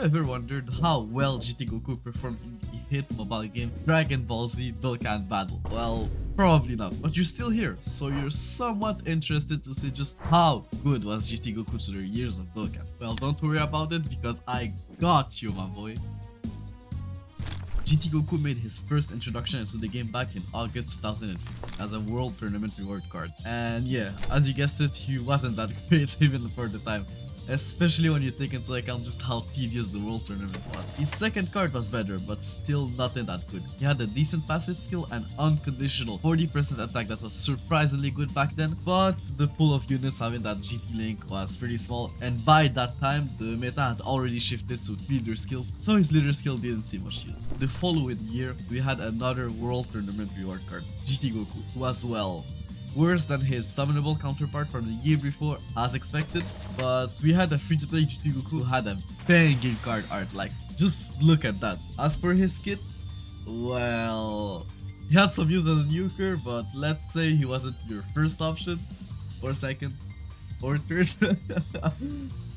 ever wondered how well GT Goku performed in the hit mobile game Dragon Ball Z Dokkan Battle? Well, probably not, but you're still here, so you're somewhat interested to see just how good was GT Goku to their years of Dokkan. Well, don't worry about it because I got you, my boy. GT Goku made his first introduction into the game back in August 2015 as a World Tournament reward card. And yeah, as you guessed it, he wasn't that great even for the time, especially when you take into account just how tedious the World Tournament was. His second card was better, but still nothing that good. He had a decent passive skill and unconditional 40% attack that was surprisingly good back then, but the pool of units having that GT link was pretty small, and by that time the meta had already shifted to leader skills, so his leader skill didn't see much use. The following year we had another World Tournament reward card, GT Goku, who was well worse than his summonable counterpart from the year before as expected, but we had a free-to-play GT Goku who had a banging card art, like just look at that. As for his kit, well, he had some use as a nuker, but let's say he wasn't your first option, or second, or third.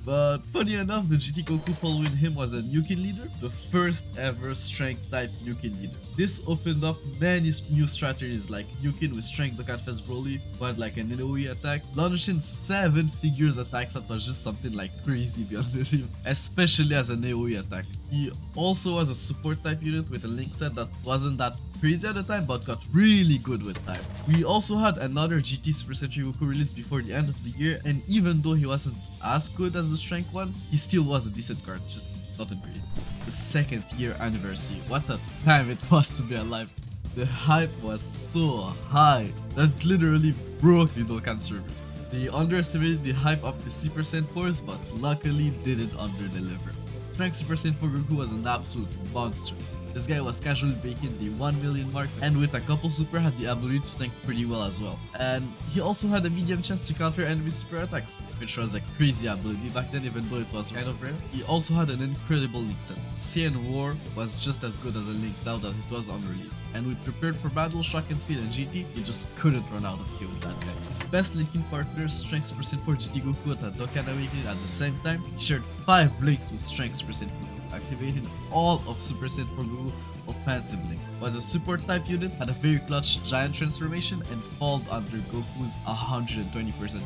But funny enough, the GT Goku following him was a Nukin leader, the first ever strength type Nukin leader. This opened up many new strategies like Nukin with strength Dokkan Fest Broly, who had like an AoE attack, launching 7 figures attacks that was just something like crazy beyond belief, especially as an AoE attack. He also was a support type unit with a link set that wasn't that crazy at the time but got really good with time. We also had another GT Super Sentry Goku released before the end of the year, and even though he wasn't as good as the strength one, he still was a decent card, just nothing crazy. The second year anniversary, what a time it was to be alive. The hype was so high that literally broke the Dokkan servers. They underestimated the hype of the Super Saiyan Force, but luckily didn't underdeliver. Strength Super Saiyan 4 Goku was an absolute monster. This guy was casually breaking the 1 million mark, and with a couple super had the ability to tank pretty well as well. And he also had a medium chance to counter enemy super attacks, which was a crazy ability back then even though it was kind of rare. He also had an incredible link set. Saiyan War was just as good as a link now that it was on release. And with Prepared for Battle, Shock and Speed and GT, you just couldn't run out of Ki with that guy. His best linking partner, Strength Super Saiyan 4 GT Goku at the Dokkan Awakening at the same time, he shared 5 blinks with Strength Super Saiyan 4, activating all of Super Saiyan 4 Goku offensive links. Was a support type unit, had a very clutch giant transformation, and falled under Goku's 120%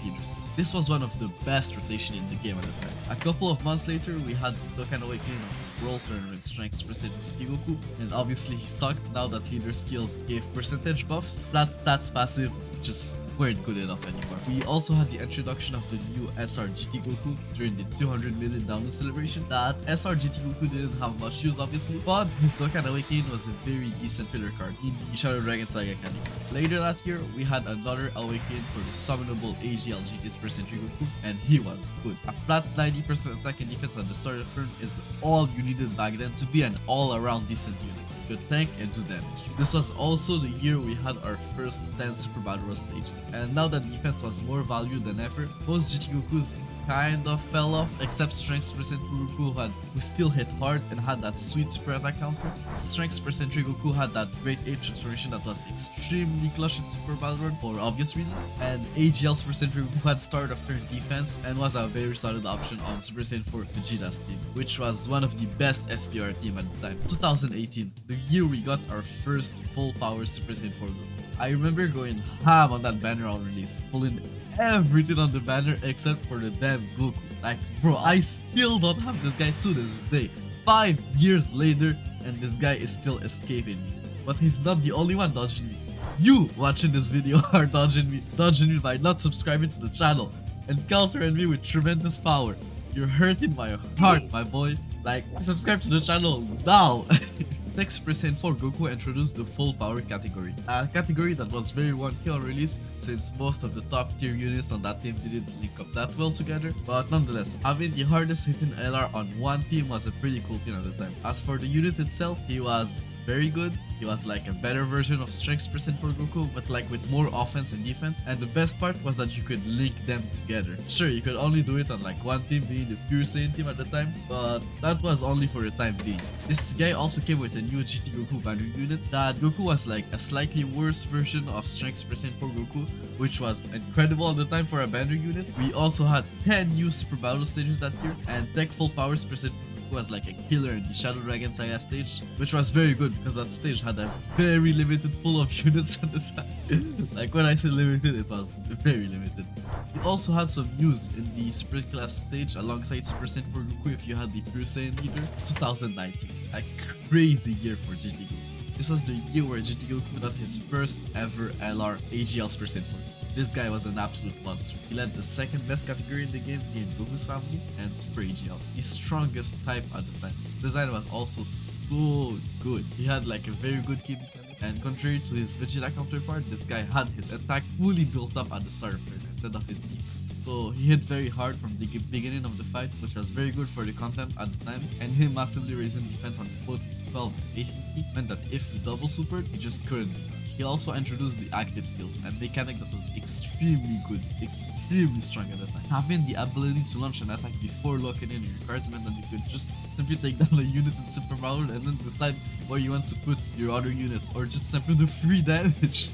healer skill. This was one of the best rotation in the game at the time. A couple of months later, we had Dokkan Awakening of World Tournament Strength Super Saiyan GT Goku, and obviously he sucked now that leader skills gave percentage buffs. That's passive just weren't good enough anymore. We also had the introduction of the new SR GT Goku during the 200 million download celebration. That SR GT Goku didn't have much use obviously, but his Dokkan Awakening was a very decent filler card in the Shadow Dragon Saga canon. Later that year, we had another Awakening for the summonable GTLGE Super Sentry Goku, and he was good. A flat 90% attack and defense at the start of the turn is all you needed back then to be an all-around decent unit. Could tank and do damage. This was also the year we had our first 10 Super Battle Rush stages, and now that defense was more valued than ever, most GT Gokus kind of fell off, except Strength Super Sentry Goku who still hit hard and had that sweet super attack counter. Strength Super Sentry Goku had that great ape transformation that was extremely clutch in Super Battle Run for obvious reasons, and AGL Super Sentry Goku had start of turn defense and was a very solid option on Super Saiyan 4 Vegeta's team, which was one of the best SBR team at the time. 2018, the year we got our first full power Super Saiyan 4 Goku. I remember going ham on that banner on release, pulling everything on the banner except for the damn Goku. Like, bro, I still don't have this guy to this day. 5 years later, and this guy is still escaping me. But he's not the only one dodging me. You watching this video are dodging me by not subscribing to the channel and countering me with tremendous power. You're hurting my heart, my boy. Like, subscribe to the channel now. Next, Super Saiyan 4 Goku introduced the full power category, a category that was very 1K on release since most of the top tier units on that team didn't link up that well together, but nonetheless, having the hardest hitting LR on one team was a pretty cool thing at the time. As for the unit itself, he was very good. He was like a better version of Strength Super Saiyan 4 Goku, but like with more offense and defense, and the best part was that you could link them together. Sure, you could only do it on like one team being the pure Saiyan team at the time, but that was only for the time being. This guy also came with a new GT Goku banner unit that Goku was like a slightly worse version of Strength Super Saiyan 4 Goku, which was incredible at the time for a banner unit. We also had 10 new Super Battle stages that year, and Tech Full Power Super Saiyan Goku as like a killer in the Shadow Dragon Saga stage, which was very good because that stage had a very limited pool of units at the time. Like when I say limited, it was very limited. We also had some news in the Sprint Class stage alongside Super Saiyan 4 Goku if you had the Pure Saiyan leader. 2019, a crazy year for GT Goku. This was the year where GT Goku got his first ever LR AGL Super Saiyan 4. This guy was an absolute monster. He led the second best category in the game, being Goku's family and Super AGL, the strongest type at the time. Design was also so good. He had like a very good key mechanic, and contrary to his Vegeta counterpart, this guy had his attack fully built up at the start of turn instead of his defense. So he hit very hard from the beginning of the fight, which was very good for the content at the time, and him massively raising defense on both his 12 and 18 key meant that if he double supered, he just couldn't. He also introduced the active skills, a mechanic that was extremely good, extremely strong at the time. Having the ability to launch an attack before locking in your cards meant that you could just simply take down a unit in Super Power and then decide where you want to put your other units, or just simply do free damage.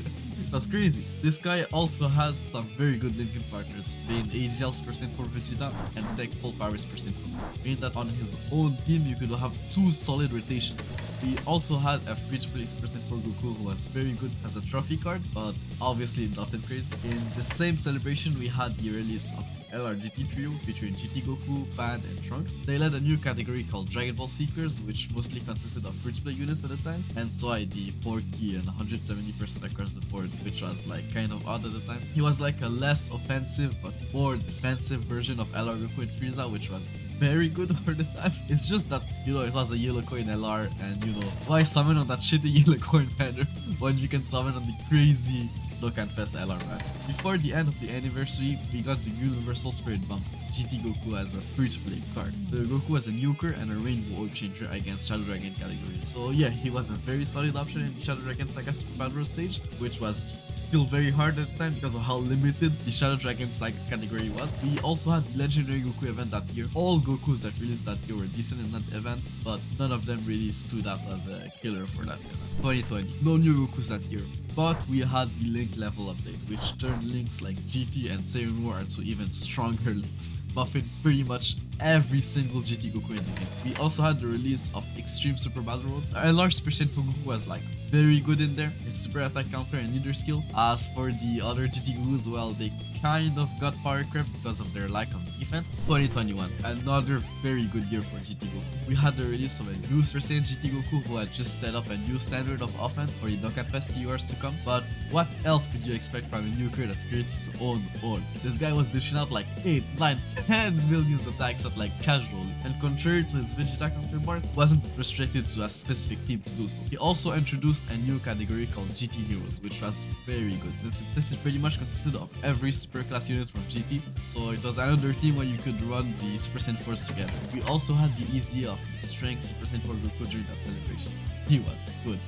That's crazy. This guy also had some very good linking partners, being AGL's percent for Vegeta and Tech Full Power's percent for Goku, meaning that on his own team you could have 2 solid rotations. We also had a free to place percent for Goku who was very good as a trophy card, but obviously nothing crazy. In the same celebration, we had the release of LRGT trio featuring GT Goku, Pan, and Trunks. They led a new category called Dragon Ball Seekers, which mostly consisted of free to play units at the time, and so I the 4 key and 170% across the board, which was like kind of odd at the time. He was like a less offensive but more defensive version of LR Goku and Frieza, which was very good for the time. It's just that, you know, it was a yellow coin LR, and you know, why summon on that shitty yellow coin banner when you can summon on the crazy Dokkan Fest LR, man. Before the end of the anniversary, we got the Universal Spirit Bump, GT Goku as a free-to-play card. The Goku was a nuker and a Rainbow Orb Changer against Shadow Dragon category. So yeah, he was a very solid option in the Shadow Dragon Saga Super Battle stage, which was still very hard at the time because of how limited the Shadow Dragon Saga category was. We also had the Legendary Goku event that year. All Gokus that released that year were decent in that event, but none of them really stood out as a killer for that event. 2020, no new Gokus that year. But we had the Link level update, which turned links like GT and Saiyan War into even stronger links, buffing pretty much every single GT Goku in the game. We also had the release of Extreme Super Battle Road. A large percent for Goku was like very good in there, his super attack counter and leader skill. As for the other GT Gokus, well, they kind of got power crept because of their lack of defense. 2021, another very good year for GT Goku. We had the release of a new Super Saiyan GT Goku who had just set up a new standard of offense for the Dokkan Fest TURs to come. But what else could you expect from a nuker that created his own orbs? This guy was dishing out like 8, 9, 10 million attacks at like casually, and contrary to his Vegeta counterpart, wasn't restricted to a specific team to do so. He also introduced a new category called GT Heroes, which was very good since this is pretty much consisted of every super class unit from GT, so it was another team where you could run the Super Saiyan 4s together. We also had the easy of Strength Super Saiyan 4 Goku during that celebration. He was good,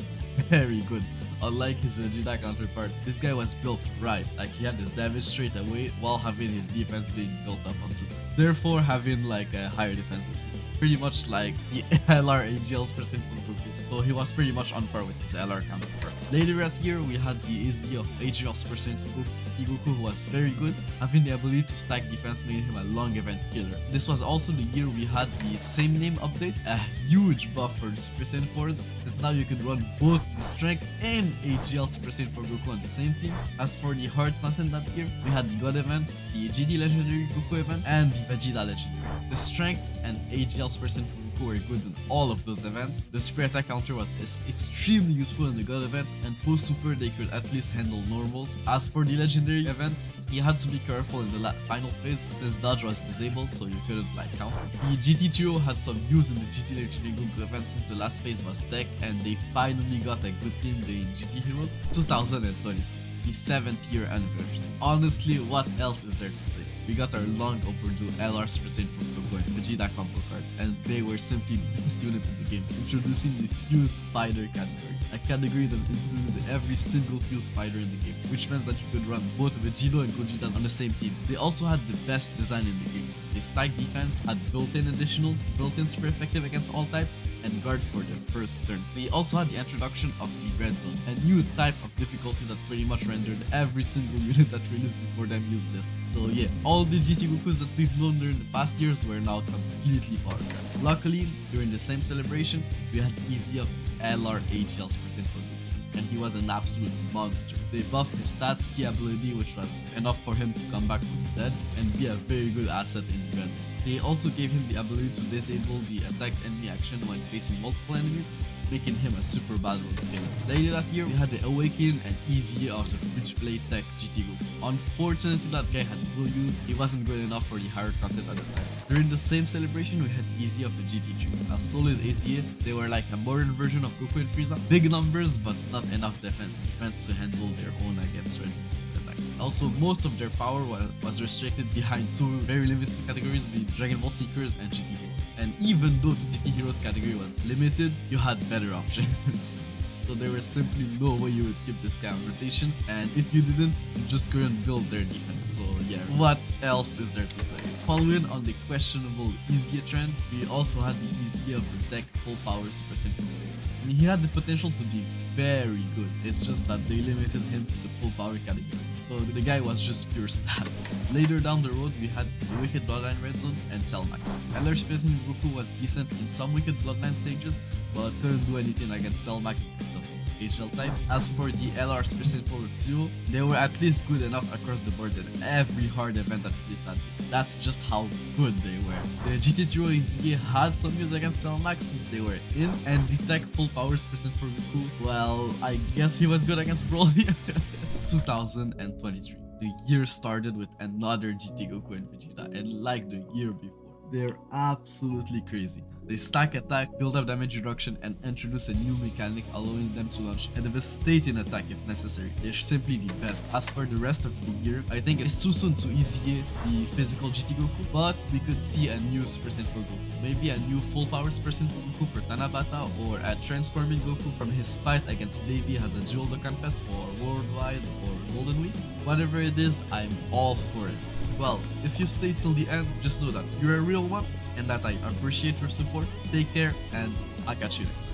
very good. Unlike his Vegeta counterpart, this guy was built right, like he had his damage straight away while having his defense being built up on super, therefore having like a higher defensive skill. Pretty much like the LR AGL's percent for Goku, so he was pretty much on par with his LR counterpart. Later that year, we had the easy of AGL's percent for Goku, who was very good, having the ability to stack defense made him a long event killer. This was also the year we had the same name update, a huge buff for the Super Saiyan 4s, since now you could run both the Strength and AGL Super Saiyan 4 Goku on the same team. As for the hard content that year, we had the God event, the GT Legendary Goku event, and the Vegeta Legendary. The Strength and AGL Super Saiyan 4 Goku were good in all of those events. The super attack counter was extremely useful in the God event, and post super they could at least handle normals. As for the legendary events, you had to be careful in the final phase since dodge was disabled, so you couldn't like counter. The GT trio had some use in the GT Legendary Goku event since the last phase was tech, and they finally got a good team being GT Heroes. 2020, the 7th year anniversary. Honestly, what else is there to say? We got our long overdue LR Super Saiyan from Goku and Vegeta combo card, and they were simply the best unit in the game, introducing the Fused Fighter category, a category that included every single Fused Fighter in the game, which meant that you could run both Vegito and Gogeta on the same team. They also had the best design in the game. His stack defense had built-in additional, built-in super effective against all types, and guard for the first turn. They also had the introduction of the Redzone, a new type of difficulty that pretty much rendered every single unit that released before them useless. So yeah, all the GT Gokus that we've known during the past years were now completely powered. Luckily, during the same celebration, we had easy of LRHL's percent for Goku, and he was an absolute monster. They buffed his stats key ability, which was enough for him to come back from the dead and be a very good asset in defense. They also gave him the ability to disable the attack enemy action when facing multiple enemies, making him a super bad rogue player. Later that year, we had the Awaken and Easy out of Bridge Play Tech GT Goku. Unfortunately, that guy had no use. He wasn't good enough for the higher content at the time. During the same celebration, we had Easy of the GT Tree. A solid ACA, they were like a modern version of Goku and Frieza. Big numbers, but not enough defense to handle their own against Redzone. Also, most of their power was restricted behind two very limited categories, the Dragon Ball Seekers and GT Heroes. And even though the GT Heroes category was limited, you had better options. So there was simply no way you would keep this kind of rotation, and if you didn't, you just couldn't build their defense. So yeah, what else is there to say? Following on the questionable Easy trend, we also had the Easy of the deck full power Super Saiyan. And he had the potential to be very good, it's just that they limited him to the full power category. So the guy was just pure stats. Later down the road, we had the Wicked Bloodline Redzone and Cell Max. LR Specimen Goku was decent in some Wicked Bloodline stages, but couldn't do anything against Cell Max because of HL type. As for the LR Specimen Power 2, they were at least good enough across the board in every hard event that released that day. That's just how good they were. The GT Trio Easy had some use against Cell Max since they were in, and the tech full powers percent for Goku, well, I guess he was good against Broly. 2023. The year started with another GT Goku and Vegeta, and like the year before, they're absolutely crazy. They stack attack, build up damage reduction, and introduce a new mechanic allowing them to launch a devastating attack if necessary. They're simply the best. As for the rest of the year, I think it's too soon to easy the physical GT Goku, but we could see a new Super Saiyan for Goku. Maybe a new full power Super Saiyan for Goku for Tanabata, or a transforming Goku from his fight against Baby as a dual Dokkan Fest for Worldwide or Golden Week. Whatever it is, I'm all for it. Well, if you've stayed till the end, just know that you're a real one and that I appreciate your support. Take care, and I'll catch you next time.